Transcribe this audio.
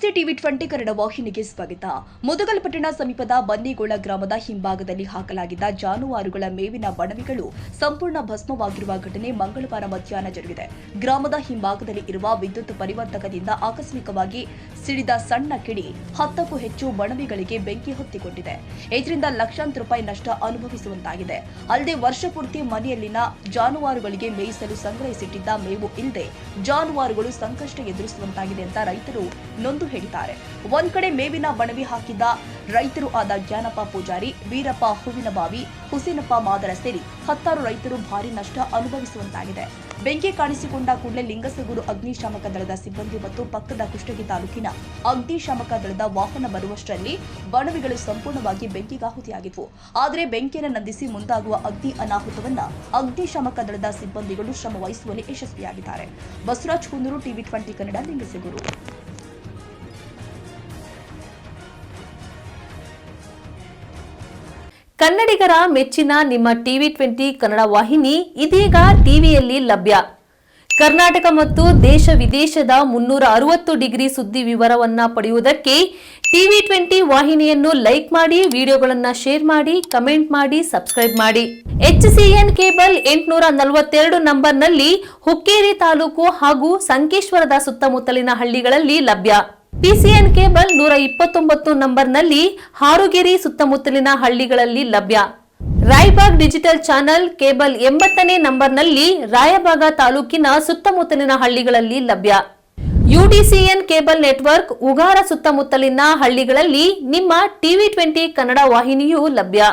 ನಮಸ್ತೆ ಟಿವಿ 20 ಕನ್ನಡ ವಾಹಿನಿಗೆ ಸ್ವಾಗತ. ಮುದಗಲ್ಪಟ್ಟಣ ಸಮೀಪದ ಬನ್ನಿಗೋಳ ಗ್ರಾಮದ ಹಿಂಭಾಗದಲ್ಲಿ ಹಾಕಲಾಗಿದ್ದ ಜಾನುವಾರುಗಳ ಮೇವಿನ ಬಣವೆಗಳು ಸಂಪೂರ್ಣ ಭಸ್ಮವಾಗಿರುವ ಘಟನೆ ಮಂಗಳವಾರ ಮಧ್ಯಾಹ್ನ ಜರುಗಿದೆ. ಗ್ರಾಮದ ಹಿಂಭಾಗದಲ್ಲಿ ಇರುವ ವಿದ್ಯುತ್ ಪರಿವರ್ತಕದಿಂದ ಆಕಸ್ಮಿಕವಾಗಿ ಸಿಡಿದ ಸಣ್ಣ ಕಿಡಿ 10ಕ್ಕೂ ಹೆಚ್ಚು ಬಣವೆಗಳಿಗೆ ಬೆಂಕಿ ಹೊತ್ತಿಕೊಂಡಿದೆ. ಇದರಿಂದ ಲಕ್ಷಾಂತರ ರೂಪಾಯಿ ನಷ್ಟ ಅನುಭವಿಸುವಂತಾಗಿದೆ. ಅಲ್ಲದೆ ವರ್ಷಪೂರ್ತಿ ಮನೆಯಲ್ಲಿನ ಜಾನುವಾರುಗಳಿಗೆ ಮೇಯಿಸಲು ಸಂಗ್ರಹಿಸಿಟ್ಟಿದ್ದ ಮೇವು ಇಲ್ಲದೆ ಜಾನುವಾರುಗಳು ಸಂಕಷ್ಟ ಎದುರಿಸುವಂತಾಗಿದೆ ಅಂತ ರೈತರು ನೊಂದು ಹೇಳಿದ್ದಾರೆ. ಒಂದ್ ಕಡೆ ಮೇವಿನ ಬಣವಿ ಹಾಕಿದ್ದ ರೈತರು ಆದ ಜ್ಞಾನಪ್ಪ ಪೂಜಾರಿ, ವೀರಪ್ಪ ಹೂವಿನಬಾವಿ, ಹುಸೇನಪ್ಪ ಮಾದರ ಸೇರಿ 10 ರೈತರು ಭಾರಿ ನಷ್ಟ ಅನುಭವಿಸುವಂತಾಗಿದೆ. ಬೆಂಕಿ ಕಾಣಿಸಿಕೊಂಡ ಕೂಡಲೇ ಲಿಂಗಸಗೂರು ಅಗ್ನಿಶಾಮಕ ದಳದ ಸಿಬ್ಬಂದಿ ಮತ್ತು ಪಕ್ಕದ ಕುಷ್ಟಗಿ ತಾಲೂಕಿನ ಅಗ್ನಿಶಾಮಕ ದಳದ ವಾಹನ ಬರುವಷ್ಟರಲ್ಲಿ ಬಣವಿಗಳು ಸಂಪೂರ್ಣವಾಗಿ ಬೆಂಕಿಗಾಹುತಿಯಾಗಿದ್ವು. ಆದರೆ ಬೆಂಕಿಯನ್ನು ನಂದಿಸಿ ಮುಂದಾಗುವ ಅಗ್ನಿ ಅನಾಹುತವನ್ನ ಅಗ್ನಿಶಾಮಕ ದಳದ ಸಿಬ್ಬಂದಿಗಳು ಶ್ರಮ ವಹಿಸುವಲ್ಲಿ ಯಶಸ್ವಿಯಾಗಿದ್ದಾರೆ. ಬಸವರಾಜ್ ಕುಂದೂರು, ಟಿವಿ 20 ಕನ್ನಡ, ಲಿಂಗಸಗೂರು. ಕನ್ನಡಿಗರ ಮೆಚ್ಚಿನ ನಿಮ್ಮ ಟಿವಿ 20 ಕನ್ನಡ ವಾಹಿನಿ ಇದೀಗ ಟಿವಿಯಲ್ಲಿ ಲಭ್ಯ. ಕರ್ನಾಟಕ ಮತ್ತು ದೇಶ ವಿದೇಶದ 360 ಡಿಗ್ರಿ ಸುದ್ದಿ ವಿವರವನ್ನ ಪಡೆಯುವುದಕ್ಕೆ ಟಿವಿ 20 ವಾಹಿನಿಯನ್ನು ಲೈಕ್ ಮಾಡಿ, ವಿಡಿಯೋಗಳನ್ನು ಶೇರ್ ಮಾಡಿ, ಕಮೆಂಟ್ ಮಾಡಿ, ಸಬ್ಸ್ಕ್ರೈಬ್ ಮಾಡಿ. HCN ಕೇಬಲ್ 842 ನಂಬರ್ನಲ್ಲಿ ಹುಕ್ಕೇರಿ ತಾಲೂಕು ಹಾಗೂ ಸಂಕೇಶ್ವರದ ಸುತ್ತಮುತ್ತಲಿನ ಹಳ್ಳಿಗಳಲ್ಲಿ ಲಭ್ಯ. PCN ಕೇಬಲ್ 129 ನಂಬರ್ನಲ್ಲಿ ಹಾರುಗೆರೆ ಸುತ್ತಮುತ್ತಲಿನ ಹಳ್ಳಿಗಳಲ್ಲಿ ಲಭ್ಯ. ರಾಯಬಾಗ್ ಡಿಜಿಟಲ್ ಚಾನೆಲ್ ಕೇಬಲ್ 80ನೇ ನಂಬರ್ನಲ್ಲಿ ರಾಯಬಾಗ ತಾಲೂಕಿನ ಸುತ್ತಮುತ್ತಲಿನ ಹಳ್ಳಿಗಳಲ್ಲಿ ಲಭ್ಯ. UDCN ಕೇಬಲ್ ನೆಟ್ವರ್ಕ್ ಉಗಾರ ಸುತ್ತಮುತ್ತಲಿನ ಹಳ್ಳಿಗಳಲ್ಲಿ ನಿಮ್ಮ ಟಿವಿ 20 ಕನ್ನಡ ವಾಹಿನಿಯೂ ಲಭ್ಯ.